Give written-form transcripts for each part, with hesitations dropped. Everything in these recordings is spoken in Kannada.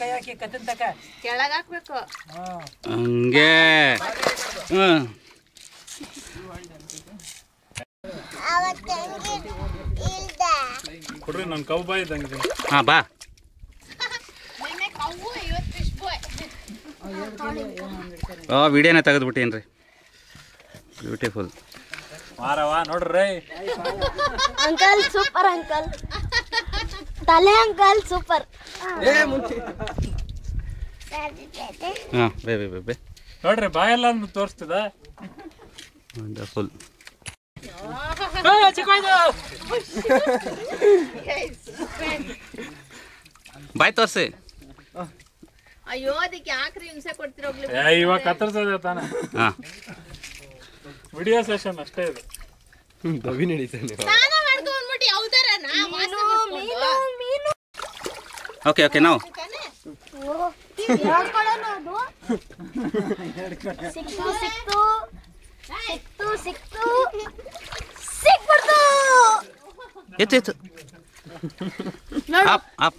ಕೈ ಹಾಕಿ ಕತ್ತಿನ ತಕ ಕೆಳಗೆ ಹಾಕ್ಬೇಕು ಹಂಗೆ ಕೊಡ್ರಿ ನಾನು ಕೌ ಬಾಯ್ ಇದ್ದಂಗೆ. ಹಾಂ ಬಾ. ವಿಡಿಯೋನೇ ತೆಗೆದ್ಬಿಟ್ಟೇನು ರೀ, ಬ್ಯೂಟಿಫುಲ್. ಮಾರವ ನೋಡ್ರಿ ಅಂಕಲ್ ಸೂಪರ್ ಅಂಕಲ್ ತಲೆ ಅಂಕಲ್ ಸೂಪರ್. ಹಾಂ ಬೇ ಬೇ ಬೇ ಬೇ ನೋಡ್ರಿ ಬಾಯೆಲ್ಲ ತೋರಿಸ್ತದ. ವಂಡರ್ಫುಲ್. ಬಾಯ್ ತೋರಿಸಿ. ಅಯ್ಯೋ ಅದಕ್ಕೆ ಯಾಕ್ರಿ ಹಿಂಸೆ ಕೊಡ್ತಿರೋಗ್ಲಿ. ಇವಾಗ ಕತ್ತರ್ಸೋದ ತಾನೆ. ಹಾಂ ವಿಡಿಯೋ ಸೆಷನ್ ಅಷ್ಟೇ ಇದು. ಸ್ನಾನ ಮಾಡ್ಕೊ ಬಂದ್ಬಿಟ್ಟು ಯಾವ್ದಾರನಾ ಓಕೆ ಓಕೆ ನಾವು ಎತ್ತು ಎತ್ತು ಅಪ್ ಅಪ್.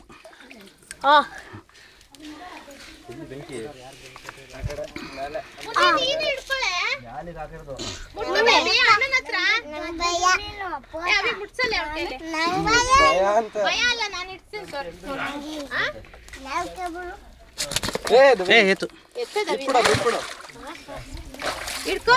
ಏ ಎತ್ತು ಹಿಡ್ಕೋ